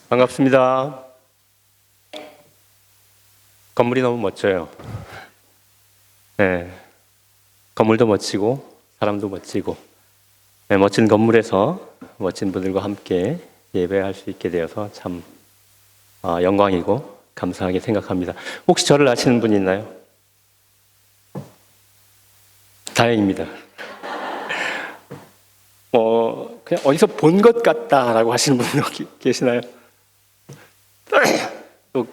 반갑습니다. 건물이 너무 멋져요. 네, 건물도 멋지고 사람도 멋지고 멋진 건물에서 멋진 분들과 함께 예배할 수 있게 되어서 참 영광이고 감사하게 생각합니다. 혹시 저를 아시는 분이 있나요? 다행입니다. 그냥 어디서 본 것 같다라고 하시는 분도 계시나요? 또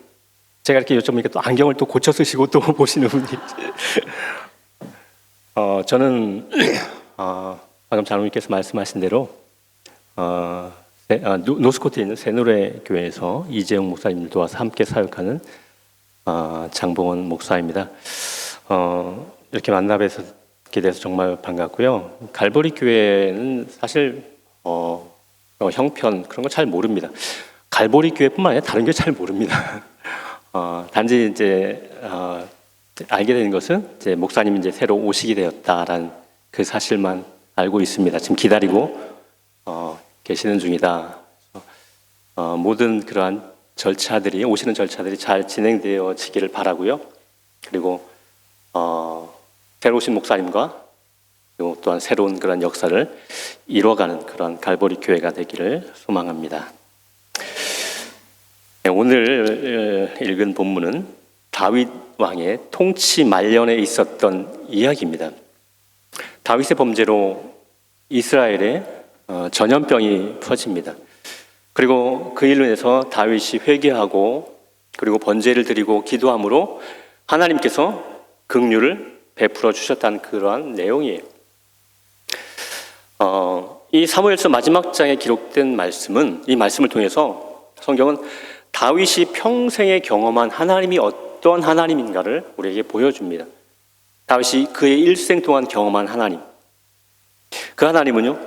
제가 이렇게 여쭤보니까 또 안경을 또 고쳐 쓰시고 또 보시는 분이 저는 방금 장로님께서 말씀하신 대로 노스코트에 있는 새노래 교회에서 이재용 목사님을 도와서 함께 사역하는 장봉원 목사입니다. 이렇게 만나 뵙게 돼서 정말 반갑고요. 갈보리 교회는 사실 형편 그런 거 잘 모릅니다. 갈보리 교회뿐만 아니라 다른 교회 잘 모릅니다. 단지 이제 알게 되는 것은 이제 목사님이 이제 새로 오시게 되었다라는 그 사실만 알고 있습니다. 지금 기다리고 계시는 중이다. 모든 그러한 절차들이 오시는 절차들이 잘 진행되어지기를 바라고요. 그리고 새로 오신 목사님과 그리고 또한 새로운 그런 역사를 이뤄가는 그런 갈보리 교회가 되기를 소망합니다. 오늘 읽은 본문은 다윗 왕의 통치 말년에 있었던 이야기입니다. 다윗의 범죄로 이스라엘에 전염병이 퍼집니다. 그리고 그 일로 인해서 다윗이 회개하고 그리고 번제를 드리고 기도함으로 하나님께서 긍휼을 베풀어 주셨다는 그러한 내용이에요. 이 사무엘서 마지막 장에 기록된 말씀은 이 말씀을 통해서 성경은 다윗이 평생에 경험한 하나님이 어떤 하나님인가를 우리에게 보여줍니다. 다윗이 그의 일생 동안 경험한 하나님, 그 하나님은요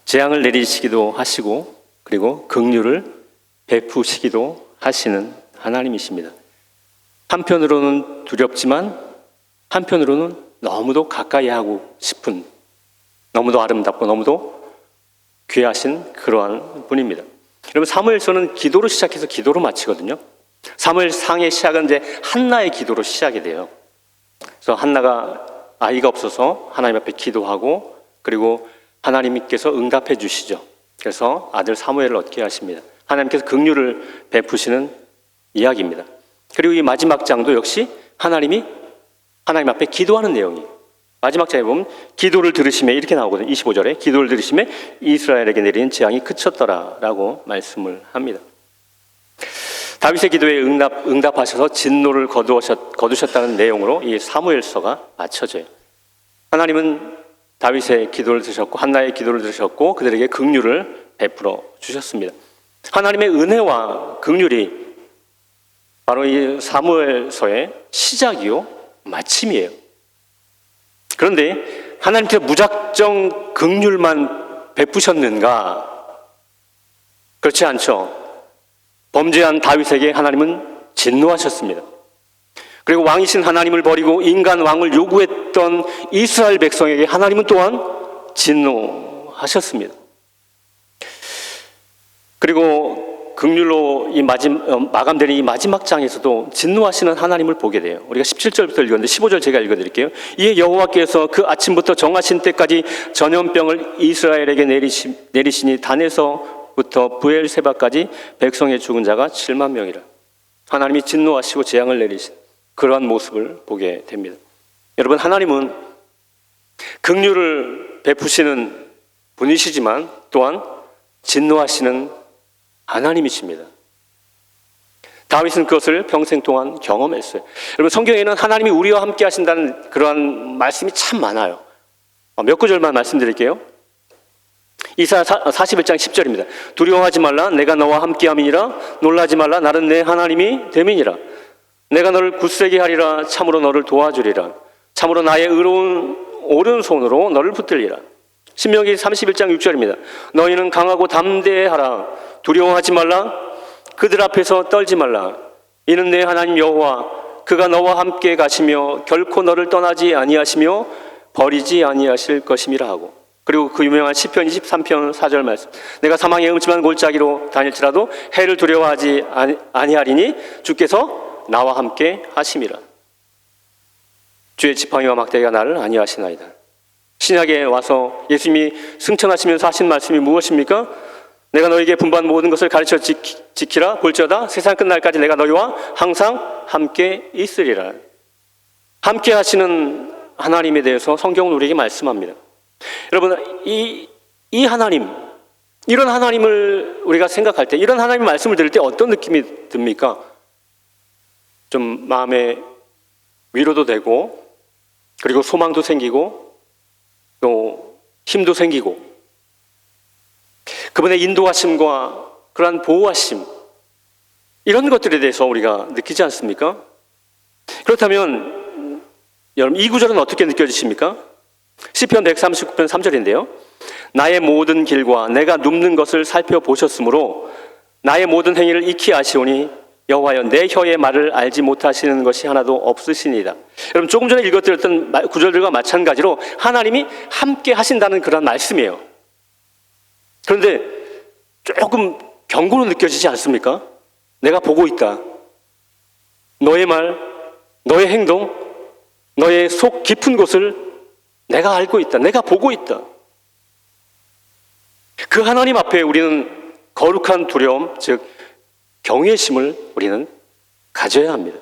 재앙을 내리시기도 하시고 그리고 긍휼을 베푸시기도 하시는 하나님이십니다. 한편으로는 두렵지만 한편으로는 너무도 가까이 하고 싶은, 너무도 아름답고 너무도 귀하신 그러한 분입니다. 여러분, 사무엘서는 기도로 시작해서 기도로 마치거든요. 사무엘상의 시작은 이제 한나의 기도로 시작이 돼요. 그래서 한나가 아이가 없어서 하나님 앞에 기도하고 그리고 하나님께서 응답해 주시죠. 그래서 아들 사무엘을 얻게 하십니다. 하나님께서 긍휼을 베푸시는 이야기입니다. 그리고 이 마지막 장도 역시 하나님이 하나님 앞에 기도하는 내용이에요. 마지막 장에 보면 기도를 들으시매 이렇게 나오거든요. 25절에 기도를 들으시매 이스라엘에게 내린 재앙이 그쳤더라 라고 말씀을 합니다. 다윗의 기도에 응답하셔서 진노를 거두셨다는 내용으로 이 사무엘서가 마쳐져요. 하나님은 다윗의 기도를 들으셨고 한나의 기도를 들으셨고 그들에게 긍휼을 베풀어 주셨습니다. 하나님의 은혜와 긍휼이 바로 이 사무엘서의 시작이요 마침이에요. 그런데 하나님께서 무작정 긍휼만 베푸셨는가? 그렇지 않죠. 범죄한 다윗에게 하나님은 진노하셨습니다. 그리고 왕이신 하나님을 버리고 인간 왕을 요구했던 이스라엘 백성에게 하나님은 또한 진노하셨습니다. 그리고 긍휼로 마감되는 이 마지막 장에서도 진노하시는 하나님을 보게 돼요. 우리가 17절부터 읽었는데 15절 제가 읽어드릴게요. 이에 여호와께서 그 아침부터 정하신 때까지 전염병을 이스라엘에게 내리시니 단에서부터 브엘세바까지 백성의 죽은 자가 7만 명이라. 하나님이 진노하시고 재앙을 내리신 그러한 모습을 보게 됩니다. 여러분, 하나님은 긍휼을 베푸시는 분이시지만 또한 진노하시는 하나님이십니다. 다윗은 그것을 평생 동안 경험했어요. 여러분, 성경에는 하나님이 우리와 함께 하신다는 그러한 말씀이 참 많아요. 몇 구절만 말씀드릴게요. 이사야 41장 10절입니다. 두려워하지 말라, 내가 너와 함께함이니라. 놀라지 말라, 나는 내 하나님이 됨이니라. 내가 너를 굳세게 하리라. 참으로 너를 도와주리라. 참으로 나의 의로운 오른손으로 너를 붙들리라. 신명기 31장 6절입니다. 너희는 강하고 담대하라. 두려워하지 말라. 그들 앞에서 떨지 말라. 이는 내 하나님 여호와 그가 너와 함께 가시며 결코 너를 떠나지 아니하시며 버리지 아니하실 것임이라 하고. 그리고 그 유명한 시편 23편 4절 말씀. 내가 사망의 음침한 골짜기로 다닐지라도 해를 두려워하지 아니하리니 주께서 나와 함께 하심이라. 주의 지팡이와 막대기가 나를 안위하시나이다. 신약에 와서 예수님이 승천하시면서 하신 말씀이 무엇입니까? 내가 너에게 분부한 모든 것을 가르쳐 지키라. 볼지어다 세상 끝날까지 내가 너희와 항상 함께 있으리라. 함께 하시는 하나님에 대해서 성경은 우리에게 말씀합니다. 여러분, 이 하나님, 이런 하나님을 우리가 생각할 때, 이런 하나님의 말씀을 들을 때 어떤 느낌이 듭니까? 좀 마음에 위로도 되고, 그리고 소망도 생기고, 또 힘도 생기고, 그분의 인도하심과 그러한 보호하심, 이런 것들에 대해서 우리가 느끼지 않습니까? 그렇다면 여러분, 이 구절은 어떻게 느껴지십니까? 시편 139편 3절인데요. 나의 모든 길과 내가 눕는 것을 살펴보셨으므로 나의 모든 행위를 익히 아시오니 여호와여 내 혀의 말을 알지 못하시는 것이 하나도 없으시니이다. 여러분, 조금 전에 읽어드렸던 구절들과 마찬가지로 하나님이 함께 하신다는 그런 말씀이에요. 그런데 조금 경고로 느껴지지 않습니까? 내가 보고 있다. 너의 말, 너의 행동, 너의 속 깊은 곳을 내가 알고 있다. 내가 보고 있다. 그 하나님 앞에 우리는 거룩한 두려움, 즉 경외심을 우리는 가져야 합니다.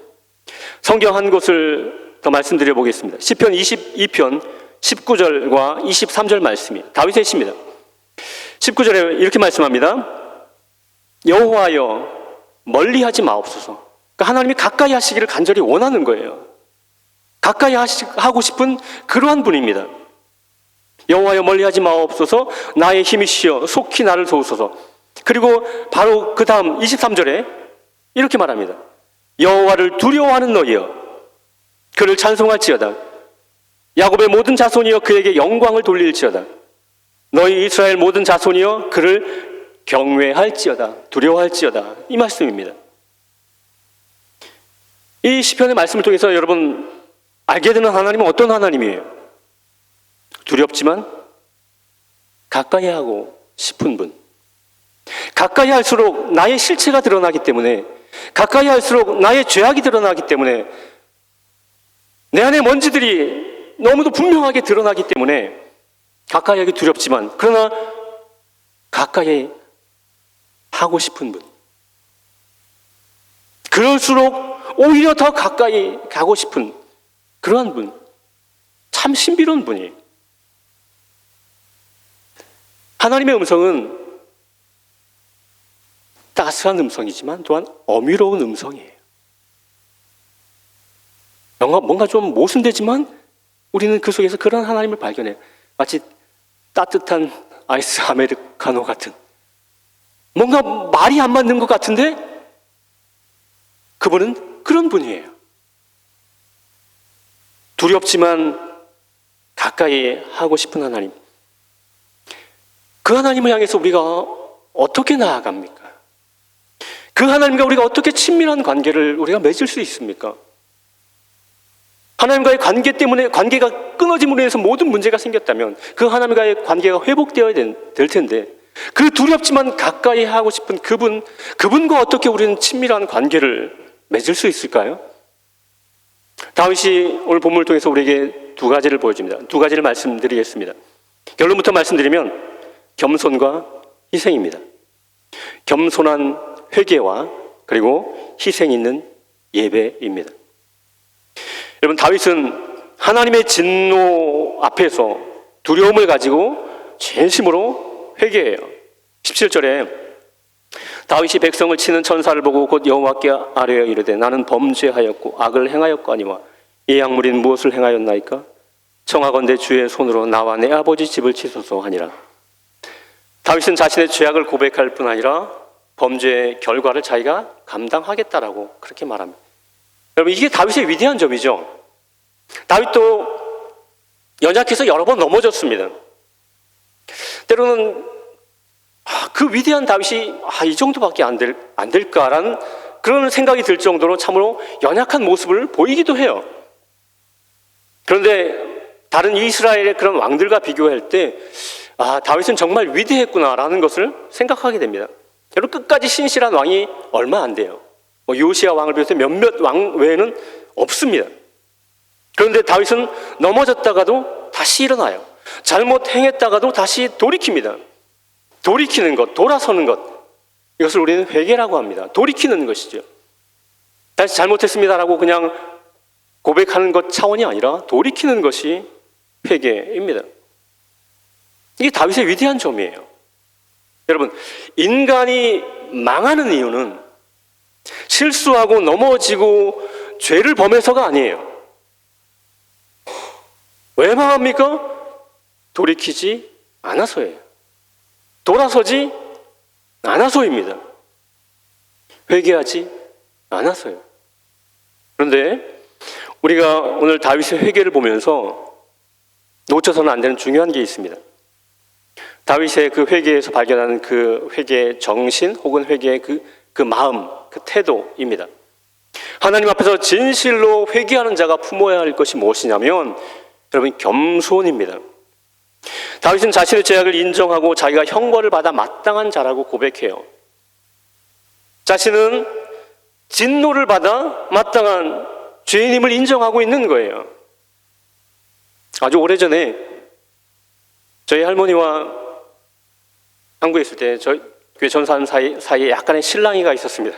성경 한 곳을 더 말씀드려 보겠습니다. 시편 22편 19절과 23절 말씀이에요. 다윗의 시입니다. 19절에 이렇게 말씀합니다. 여호와여 멀리하지 마옵소서. 그러니까 하나님이 가까이 하시기를 간절히 원하는 거예요. 가까이 하고 싶은 그러한 분입니다. 여호와여 멀리하지 마옵소서. 나의 힘이시여 속히 나를 도우소서. 그리고 바로 그 다음 23절에 이렇게 말합니다. 여호와를 두려워하는 너희여 그를 찬송할지어다. 야곱의 모든 자손이여 그에게 영광을 돌릴지어다. 너희 이스라엘 모든 자손이여 그를 경외할지어다. 두려워할지어다. 이 말씀입니다. 이 시편의 말씀을 통해서 여러분 알게 되는 하나님은 어떤 하나님이에요? 두렵지만 가까이 하고 싶은 분. 가까이 할수록 나의 실체가 드러나기 때문에, 가까이 할수록 나의 죄악이 드러나기 때문에, 내 안의 먼지들이 너무도 분명하게 드러나기 때문에 가까이 하기 두렵지만, 그러나 가까이 하고 싶은 분. 그럴수록 오히려 더 가까이 가고 싶은 그러한 분. 참 신비로운 분이에요. 하나님의 음성은 따스한 음성이지만 또한 어미로운 음성이에요. 뭔가 좀 모순되지만 우리는 그 속에서 그런 하나님을 발견해요. 마치 따뜻한 아이스 아메리카노 같은, 뭔가 말이 안 맞는 것 같은데 그분은 그런 분이에요. 두렵지만 가까이 하고 싶은 하나님. 그 하나님을 향해서 우리가 어떻게 나아갑니까? 그 하나님과 우리가 어떻게 친밀한 관계를 우리가 맺을 수 있습니까? 하나님과의 관계 때문에, 관계가 끊어짐으로 인해서 모든 문제가 생겼다면 그 하나님과의 관계가 회복되어야 될 텐데, 그 두렵지만 가까이 하고 싶은 그분과 어떻게 우리는 친밀한 관계를 맺을 수 있을까요? 다윗이 오늘 본문을 통해서 우리에게 두 가지를 보여줍니다. 두 가지를 말씀드리겠습니다. 결론부터 말씀드리면 겸손과 희생입니다. 겸손한 회개와 그리고 희생 있는 예배입니다. 여러분, 다윗은 하나님의 진노 앞에서 두려움을 가지고 진심으로 회개해요. 17절에 다윗이 백성을 치는 천사를 보고 곧 여호와께 아뢰어 이르되 나는 범죄하였고 악을 행하였거니와 이 약물인 무엇을 행하였나이까? 청하건대 주의 손으로 나와 내 아버지 집을 치소서 하니라. 다윗은 자신의 죄악을 고백할 뿐 아니라 범죄의 결과를 자기가 감당하겠다라고 그렇게 말합니다. 여러분, 이게 다윗의 위대한 점이죠. 다윗도 연약해서 여러 번 넘어졌습니다. 때로는 그 위대한 다윗이 이 정도밖에 안 될까라는 그런 생각이 들 정도로 참으로 연약한 모습을 보이기도 해요. 그런데 다른 이스라엘의 그런 왕들과 비교할 때 다윗은 정말 위대했구나라는 것을 생각하게 됩니다. 여러분, 끝까지 신실한 왕이 얼마 안 돼요. 요시야 왕을 비롯해 몇몇 왕 외에는 없습니다. 그런데 다윗은 넘어졌다가도 다시 일어나요. 잘못 행했다가도 다시 돌이킵니다. 돌이키는 것, 돌아서는 것, 이것을 우리는 회개라고 합니다. 돌이키는 것이죠. 다시 잘못했습니다라고 그냥 고백하는 것 차원이 아니라 돌이키는 것이 회개입니다. 이게 다윗의 위대한 점이에요. 여러분, 인간이 망하는 이유는 실수하고 넘어지고 죄를 범해서가 아니에요. 왜 망합니까? 돌이키지 않아서예요. 돌아서지 않아서입니다. 회개하지 않아서요. 그런데 우리가 오늘 다윗의 회개를 보면서 놓쳐서는 안 되는 중요한 게 있습니다. 다윗의 그 회개에서 발견하는 그 회개의 정신 혹은 회개의 그 마음, 그 태도입니다. 하나님 앞에서 진실로 회개하는 자가 품어야 할 것이 무엇이냐면 여러분, 겸손입니다. 다윗은 자신의 죄악을 인정하고 자기가 형벌을 받아 마땅한 자라고 고백해요. 자신은 진노를 받아 마땅한 죄인임을 인정하고 있는 거예요. 아주 오래전에 저희 할머니와 한국에 있을 때 저희 교회 전사님 사이에 약간의 실랑이가 있었습니다.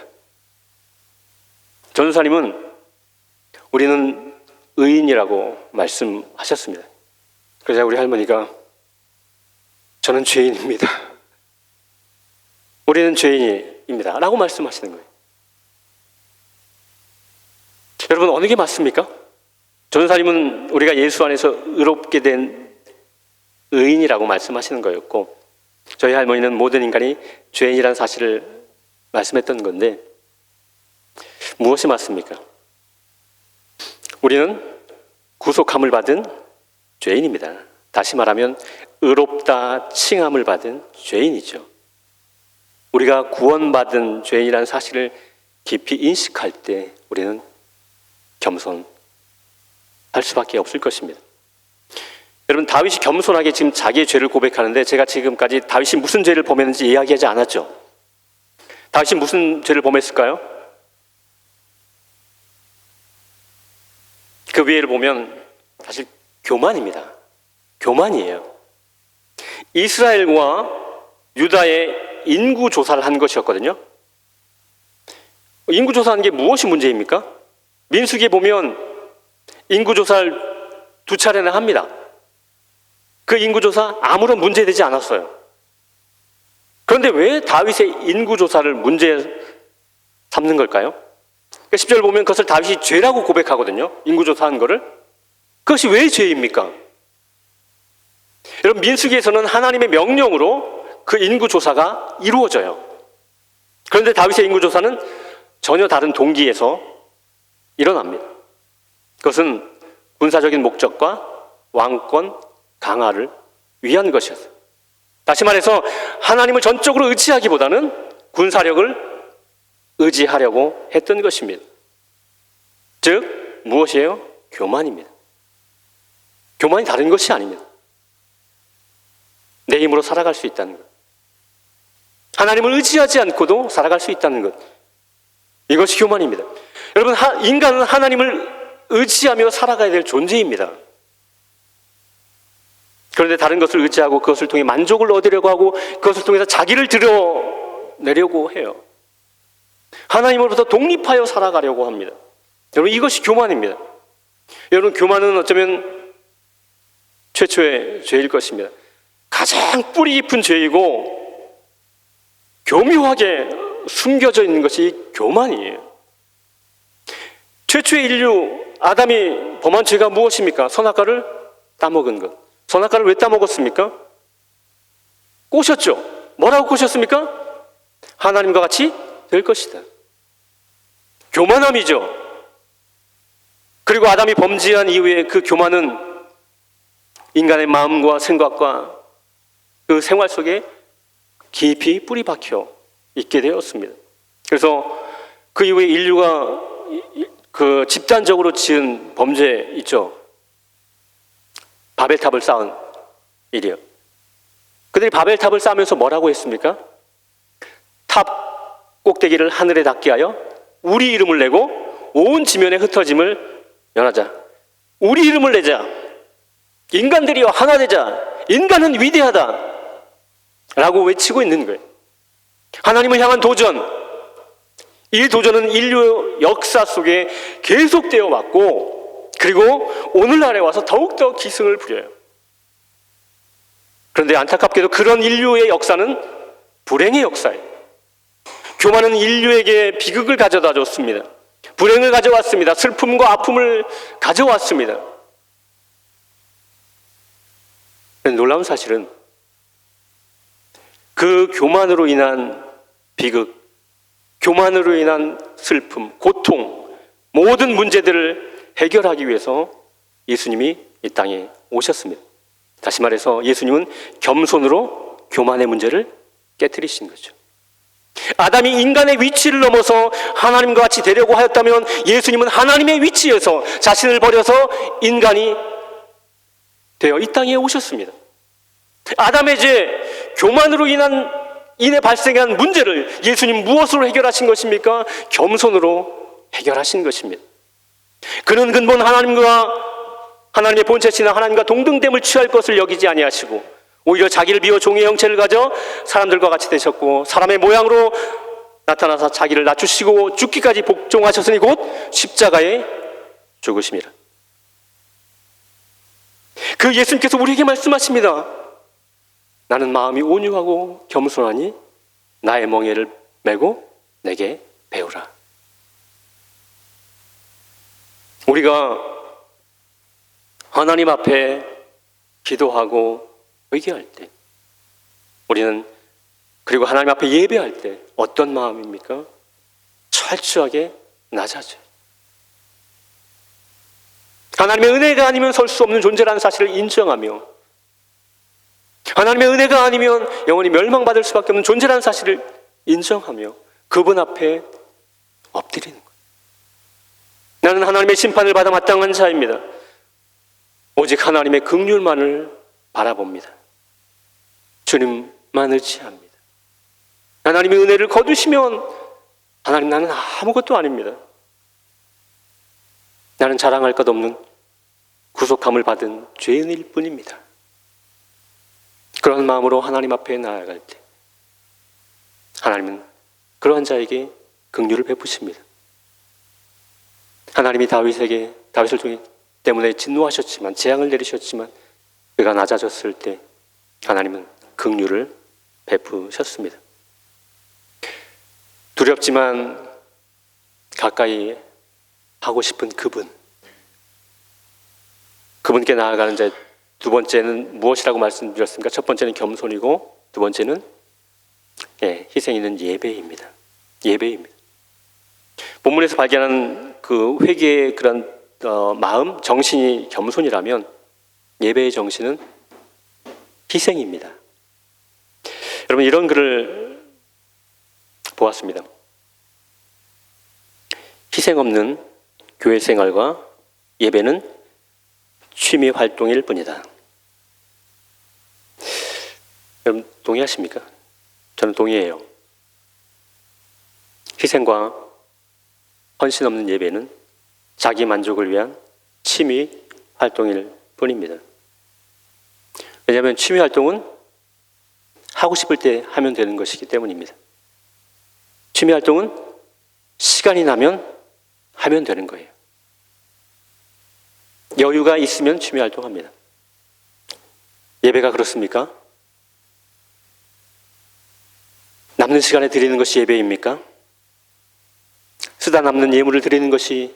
전사님은 우리는 의인이라고 말씀하셨습니다. 그래서 우리 할머니가 저는 죄인입니다. 우리는 죄인입니다. 라고 말씀하시는 거예요. 여러분, 어느 게 맞습니까? 전사님은 우리가 예수 안에서 의롭게 된 의인이라고 말씀하시는 거였고, 저희 할머니는 모든 인간이 죄인이라는 사실을 말씀했던 건데, 무엇이 맞습니까? 우리는 구속함을 받은 죄인입니다. 다시 말하면 의롭다 칭함을 받은 죄인이죠. 우리가 구원받은 죄인이라는 사실을 깊이 인식할 때 우리는 겸손할 수밖에 없을 것입니다. 여러분, 다윗이 겸손하게 지금 자기의 죄를 고백하는데, 제가 지금까지 다윗이 무슨 죄를 범했는지 이야기하지 않았죠. 다윗이 무슨 죄를 범했을까요? 그 위에를 보면 사실 교만입니다. 교만이에요. 이스라엘과 유다의 인구조사를 한 것이었거든요. 인구조사한 게 무엇이 문제입니까? 민수기에 보면 인구조사를 2차례나 합니다. 그 인구조사 아무런 문제되지 않았어요. 그런데 왜 다윗의 인구조사를 문제 삼는 걸까요? 10절 보면 그것을 다윗이 죄라고 고백하거든요. 인구조사한 거를. 그것이 왜 죄입니까? 여러분, 민수기에서는 하나님의 명령으로 그 인구조사가 이루어져요. 그런데 다윗의 인구조사는 전혀 다른 동기에서 일어납니다. 그것은 군사적인 목적과 왕권 강화를 위한 것이었어요. 다시 말해서 하나님을 전적으로 의지하기보다는 군사력을 의지하려고 했던 것입니다. 즉 무엇이에요? 교만입니다. 교만이 다른 것이 아닙니다. 내 힘으로 살아갈 수 있다는 것, 하나님을 의지하지 않고도 살아갈 수 있다는 것, 이것이 교만입니다. 여러분, 인간은 하나님을 의지하며 살아가야 될 존재입니다. 그런데 다른 것을 의지하고 그것을 통해 만족을 얻으려고 하고 그것을 통해서 자기를 드러내려고 해요. 하나님으로부터 독립하여 살아가려고 합니다. 여러분, 이것이 교만입니다. 여러분, 교만은 어쩌면 최초의 죄일 것입니다. 가장 뿌리 깊은 죄이고 교묘하게 숨겨져 있는 것이 교만이에요. 최초의 인류 아담이 범한 죄가 무엇입니까? 선악과를 따먹은 것. 선악과를 왜 따먹었습니까? 꼬셨죠. 뭐라고 꼬셨습니까? 하나님과 같이 될 것이다. 교만함이죠. 그리고 아담이 범죄한 이후에 그 교만은 인간의 마음과 생각과 그 생활 속에 깊이 뿌리 박혀 있게 되었습니다. 그래서 그 이후에 인류가 그 집단적으로 지은 범죄 있죠. 바벨탑을 쌓은 일이요. 그들이 바벨탑을 쌓으면서 뭐라고 했습니까? 탑 꼭대기를 하늘에 닿게 하여 우리 이름을 내고 온 지면에 흩어짐을 면하자. 우리 이름을 내자. 인간들이여 하나 되자. 인간은 위대하다 라고 외치고 있는 거예요. 하나님을 향한 도전, 이 도전은 인류 역사 속에 계속되어 왔고, 그리고 오늘날에 와서 더욱더 기승을 부려요. 그런데 안타깝게도 그런 인류의 역사는 불행의 역사예요. 교만은 인류에게 비극을 가져다 줬습니다. 불행을 가져왔습니다. 슬픔과 아픔을 가져왔습니다. 놀라운 사실은 그 교만으로 인한 비극, 교만으로 인한 슬픔, 고통, 모든 문제들을 해결하기 위해서 예수님이 이 땅에 오셨습니다. 다시 말해서 예수님은 겸손으로 교만의 문제를 깨트리신 거죠. 아담이 인간의 위치를 넘어서 하나님과 같이 되려고 하였다면 예수님은 하나님의 위치에서 자신을 버려서 인간이 되어 이 땅에 오셨습니다. 아담의 죄, 교만으로 인해 발생한 문제를 예수님 무엇으로 해결하신 것입니까? 겸손으로 해결하신 것입니다. 그는 근본 하나님의 본체시나 하나님과 동등됨을 취할 것을 여기지 아니하시고 오히려 자기를 비워 종의 형체를 가져 사람들과 같이 되셨고 사람의 모양으로 나타나서 자기를 낮추시고 죽기까지 복종하셨으니 곧 십자가에 죽으심이라. 그 예수님께서 우리에게 말씀하십니다. 나는 마음이 온유하고 겸손하니 나의 멍에를 메고 내게 배우라. 우리가 하나님 앞에 기도하고 회개할 때, 우리는 그리고 하나님 앞에 예배할 때 어떤 마음입니까? 철저하게 낮아져요. 하나님의 은혜가 아니면 설 수 없는 존재라는 사실을 인정하며, 하나님의 은혜가 아니면 영원히 멸망받을 수밖에 없는 존재라는 사실을 인정하며 그분 앞에 엎드리는 거예요. 나는 하나님의 심판을 받아 마땅한 자입니다. 오직 하나님의 긍휼만을 바라봅니다. 주님만 의지합니다. 하나님의 은혜를 거두시면 하나님, 나는 아무것도 아닙니다. 나는 자랑할 것 없는 구속함을 받은 죄인일 뿐입니다. 그런 마음으로 하나님 앞에 나아갈 때 하나님은 그러한 자에게 긍휼을 베푸십니다. 하나님이 다윗을 때문에 진노하셨지만, 재앙을 내리셨지만 그가 낮아졌을 때 하나님은 긍휼을 베푸셨습니다. 두렵지만 가까이 하고 싶은 그분께 나아가는 자, 두 번째는 무엇이라고 말씀드렸습니까? 첫 번째는 겸손이고 두 번째는 희생 있는 예배입니다. 예배입니다. 본문에서 발견하는 그 회개의 그런 마음, 정신이 겸손이라면 예배의 정신은 희생입니다. 여러분, 이런 글을 보았습니다. 희생 없는 교회 생활과 예배는 취미 활동일 뿐이다. 여러분, 동의하십니까? 저는 동의해요. 희생과 헌신 없는 예배는 자기 만족을 위한 취미 활동일 뿐입니다. 왜냐하면 취미 활동은 하고 싶을 때 하면 되는 것이기 때문입니다. 취미 활동은 시간이 나면 하면 되는 거예요. 여유가 있으면 취미 활동합니다. 예배가 그렇습니까? 남는 시간에 드리는 것이 예배입니까? 쓰다 남는 예물을 드리는 것이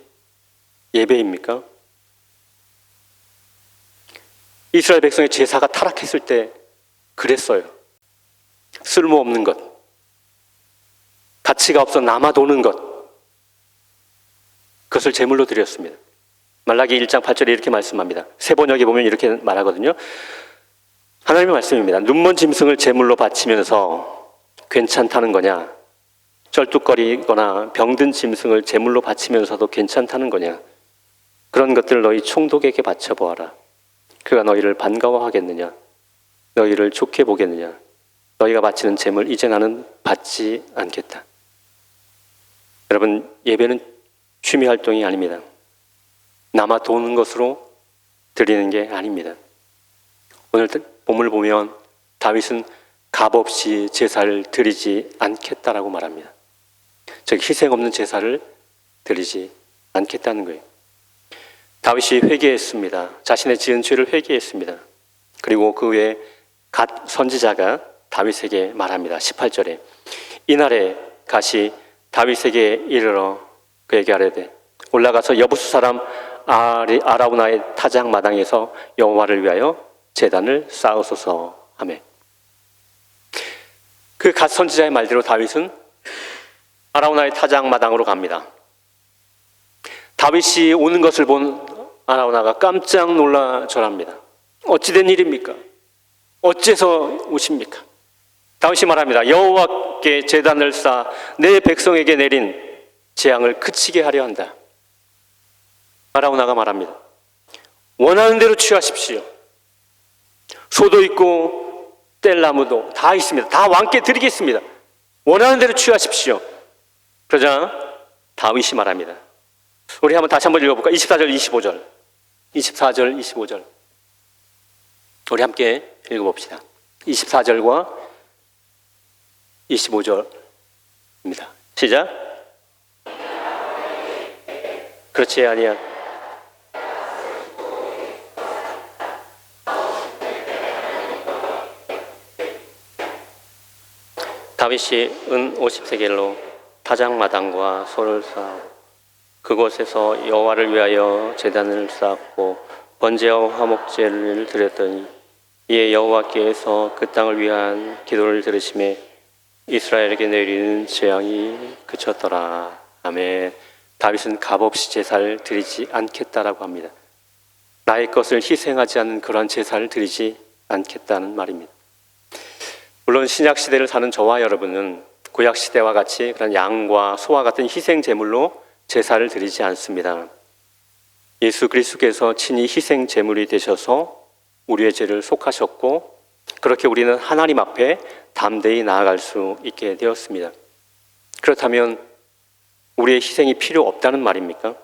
예배입니까? 이스라엘 백성의 제사가 타락했을 때 그랬어요. 쓸모없는 것, 가치가 없어 남아도는 것, 그것을 제물로 드렸습니다. 말라기 1장 8절에 이렇게 말씀합니다. 세 번역에 보면 이렇게 말하거든요. 하나님의 말씀입니다. 눈먼 짐승을 제물로 바치면서 괜찮다는 거냐? 쩔뚝거리거나 병든 짐승을 제물로 바치면서도 괜찮다는 거냐? 그런 것들을 너희 총독에게 바쳐보아라. 그가 너희를 반가워하겠느냐? 너희를 좋게 보겠느냐? 너희가 바치는 제물 이제 나는 받지 않겠다. 여러분, 예배는 취미 활동이 아닙니다. 남아 도는 것으로 드리는 게 아닙니다. 오늘 본문을 보면 다윗은 값없이 제사를 드리지 않겠다라고 말합니다. 즉 희생 없는 제사를 드리지 않겠다는 거예요. 다윗이 회개했습니다. 자신의 지은 죄를 회개했습니다. 그리고 그 외에 갓 선지자가 다윗에게 말합니다. 18절에 이날에 갓이 다윗에게 이르러 그에게 아뢰되 올라가서 여부수 사람 아라우나의 타작 마당에서 여호와를 위하여 제단을 쌓으소서 하매 그 갓 선지자의 말대로 다윗은 아라우나의 타작 마당으로 갑니다. 다윗이 오는 것을 본 아라우나가 깜짝 놀라 절합니다. 어찌된 일입니까? 어째서 오십니까? 다윗이 말합니다. 여호와께 제단을 쌓아 내 백성에게 내린 재앙을 그치게 하려 한다. 아라우나가 말합니다. 원하는 대로 취하십시오. 소도 있고 뗄나무도 다 있습니다. 다 왕께 드리겠습니다. 원하는 대로 취하십시오. 그러자 다윗이 말합니다. 우리 다시 한번 읽어볼까? 24절 25절 24절 25절 우리 함께 읽어봅시다. 24절과 25절입니다. 시작. 그렇지 아니야. 다윗이 은 50세겔로 타작마당과 소를 쌓아 그곳에서 여호와를 위하여 제단을 쌓고 번제와 화목제를 드렸더니 이에 여호와께서 그 땅을 위한 기도를 들으심에 이스라엘에게 내리는 재앙이 그쳤더라. 아멘. 다윗은 값없이 제사를 드리지 않겠다라고 합니다. 나의 것을 희생하지 않는 그런 제사를 드리지 않겠다는 말입니다. 물론 신약 시대를 사는 저와 여러분은 구약 시대와 같이 그런 양과 소와 같은 희생 제물로 제사를 드리지 않습니다. 예수 그리스도께서 친히 희생 제물이 되셔서 우리의 죄를 속하셨고 그렇게 우리는 하나님 앞에 담대히 나아갈 수 있게 되었습니다. 그렇다면 우리의 희생이 필요 없다는 말입니까?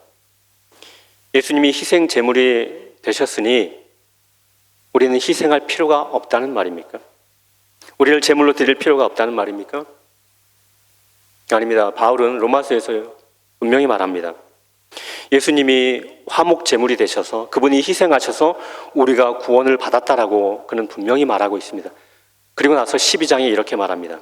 예수님이 희생 제물이 되셨으니 우리는 희생할 필요가 없다는 말입니까? 우리를 제물로 드릴 필요가 없다는 말입니까? 아닙니다. 바울은 로마서에서 분명히 말합니다. 예수님이 화목 제물이 되셔서 그분이 희생하셔서 우리가 구원을 받았다라고 그는 분명히 말하고 있습니다. 그리고 나서 12장에 이렇게 말합니다.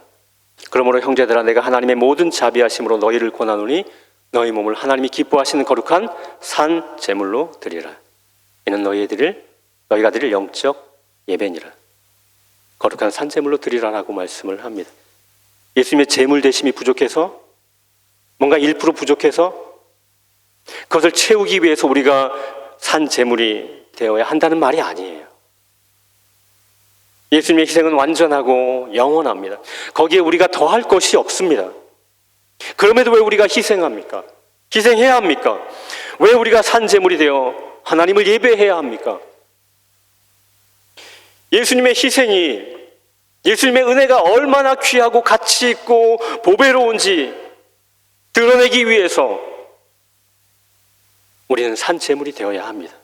그러므로 형제들아 내가 하나님의 모든 자비하심으로 너희를 권하노니 너희 몸을 하나님이 기뻐하시는 거룩한 산 제물로 드리라. 이는 너희가 드릴 영적 예배니라. 거룩한 산 제물로 드리라라고 말씀을 합니다. 예수님의 제물 대심이 부족해서 뭔가 1% 부족해서 그것을 채우기 위해서 우리가 산 제물이 되어야 한다는 말이 아니에요. 예수님의 희생은 완전하고 영원합니다. 거기에 우리가 더할 것이 없습니다. 그럼에도 왜 우리가 희생합니까? 희생해야 합니까? 왜 우리가 산 제물이 되어 하나님을 예배해야 합니까? 예수님의 희생이, 예수님의 은혜가 얼마나 귀하고 가치 있고 보배로운지 드러내기 위해서 우리는 산 제물이 되어야 합니다.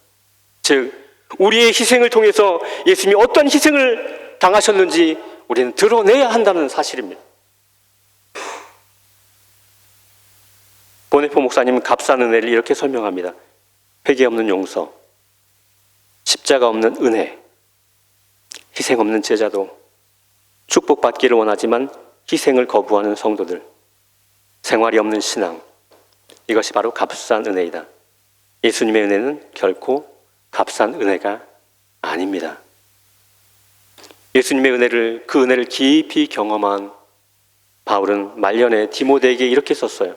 즉 우리의 희생을 통해서 예수님이 어떤 희생을 당하셨는지 우리는 드러내야 한다는 사실입니다. 보네포 목사님은 값싼 은혜를 이렇게 설명합니다. 회개 없는 용서, 십자가 없는 은혜, 희생 없는 제자도, 축복받기를 원하지만 희생을 거부하는 성도들, 생활이 없는 신앙, 이것이 바로 값싼 은혜이다. 예수님의 은혜는 결코 값싼 은혜가 아닙니다. 예수님의 은혜를, 그 은혜를 깊이 경험한 바울은 말년에 디모데에게 이렇게 썼어요.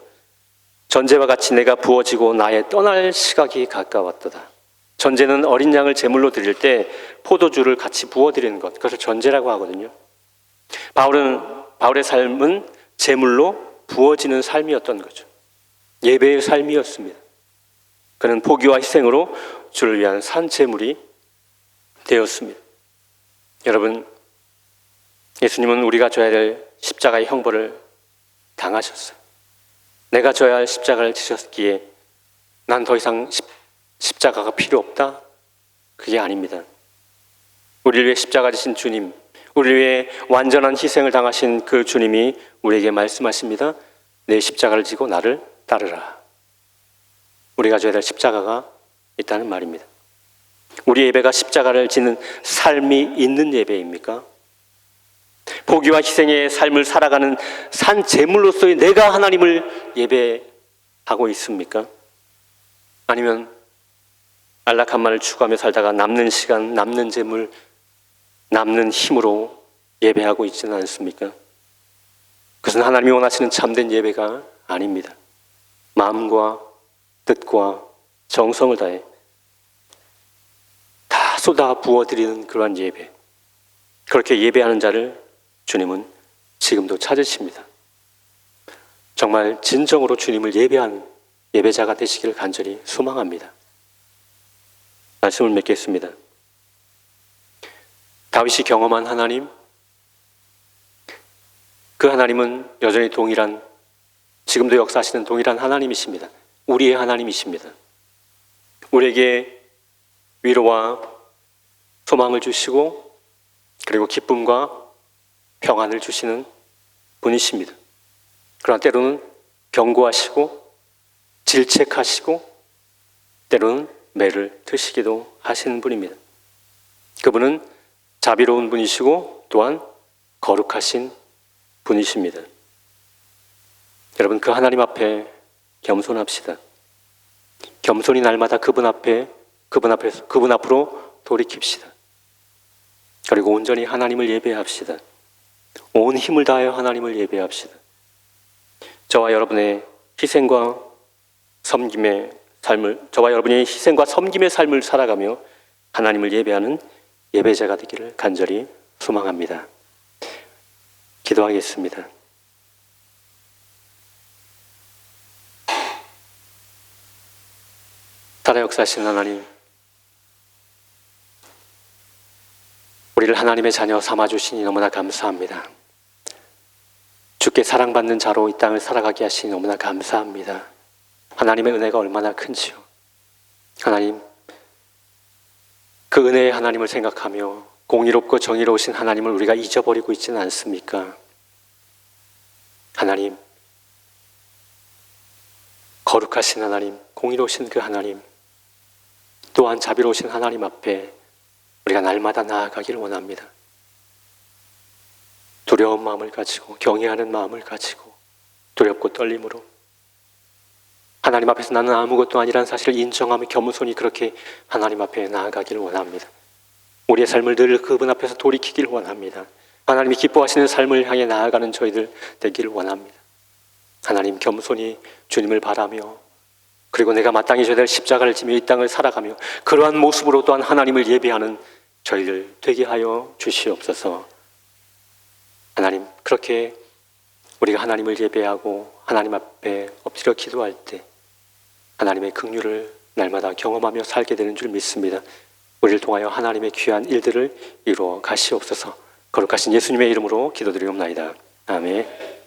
전제와 같이 내가 부어지고 나의 떠날 시각이 가까웠도다. 전제는 어린 양을 제물로 드릴 때 포도주를 같이 부어드리는 것, 그것을 전제라고 하거든요. 바울의 삶은 제물로 부어지는 삶이었던 거죠. 예배의 삶이었습니다. 그는 포기와 희생으로 주를 위한 산 제물이 되었습니다. 여러분, 예수님은 우리가 져야 될 십자가의 형벌을 당하셨어요. 내가 져야 할 십자가를 지셨기에 난 더 이상 십자가가 필요 없다? 그게 아닙니다. 우리를 위해 십자가 지신 주님, 우리를 위해 완전한 희생을 당하신 그 주님이 우리에게 말씀하십니다. 내 십자가를 지고 나를 따르라. 우리가 져야 될 십자가가 있다는 말입니다. 우리 예배가 십자가를 지는 삶이 있는 예배입니까? 포기와 희생의 삶을 살아가는 산 제물로서의 내가 하나님을 예배하고 있습니까? 아니면 안락한 말을 추구하며 살다가 남는 시간, 남는 재물, 남는 힘으로 예배하고 있지는 않습니까? 그것은 하나님이 원하시는 참된 예배가 아닙니다. 마음과 뜻과 정성을 다해 다 쏟아 부어드리는 그러한 예배, 그렇게 예배하는 자를 주님은 지금도 찾으십니다. 정말 진정으로 주님을 예배하는 예배자가 되시기를 간절히 소망합니다. 말씀을 맺겠습니다. 다윗이 경험한 하나님, 그 하나님은 여전히 동일한, 지금도 역사하시는 동일한 하나님이십니다. 우리의 하나님이십니다. 우리에게 위로와 소망을 주시고 그리고 기쁨과 평안을 주시는 분이십니다. 그러나 때로는 경고하시고 질책하시고 때로는 매를 드시기도 하시는 분입니다. 그분은 자비로운 분이시고 또한 거룩하신 분이십니다. 여러분, 그 하나님 앞에 겸손합시다. 겸손히 날마다 그분 앞으로 돌이킵시다. 그리고 온전히 하나님을 예배합시다. 온 힘을 다하여 하나님을 예배합시다. 저와 여러분의 희생과 섬김의 삶을 살아가며 하나님을 예배하는 예배자가 되기를 간절히 소망합니다. 기도하겠습니다. 살아 역사하신 하나님, 우리를 하나님의 자녀 삼아주시니 너무나 감사합니다. 주께 사랑받는 자로 이 땅을 살아가게 하시니 너무나 감사합니다. 하나님의 은혜가 얼마나 큰지요. 하나님, 그 은혜의 하나님을 생각하며 공의롭고 정의로우신 하나님을 우리가 잊어버리고 있지는 않습니까? 하나님, 거룩하신 하나님, 공의로우신 그 하나님, 또한 자비로우신 하나님 앞에 우리가 날마다 나아가기를 원합니다. 두려운 마음을 가지고, 경외하는 마음을 가지고, 두렵고 떨림으로 하나님 앞에서 나는 아무것도 아니라는 사실을 인정하며 겸손히 그렇게 하나님 앞에 나아가기를 원합니다. 우리의 삶을 늘 그분 앞에서 돌이키기를 원합니다. 하나님이 기뻐하시는 삶을 향해 나아가는 저희들 되기를 원합니다. 하나님, 겸손히 주님을 바라며 그리고 내가 마땅히 져야 될 십자가를 지며 이 땅을 살아가며 그러한 모습으로 또한 하나님을 예배하는 저희들 되게 하여 주시옵소서. 하나님, 그렇게 우리가 하나님을 예배하고 하나님 앞에 엎드려 기도할 때 하나님의 긍휼을 날마다 경험하며 살게 되는 줄 믿습니다. 우리를 통하여 하나님의 귀한 일들을 이루어 가시옵소서. 거룩하신 예수님의 이름으로 기도드리옵나이다. 아멘.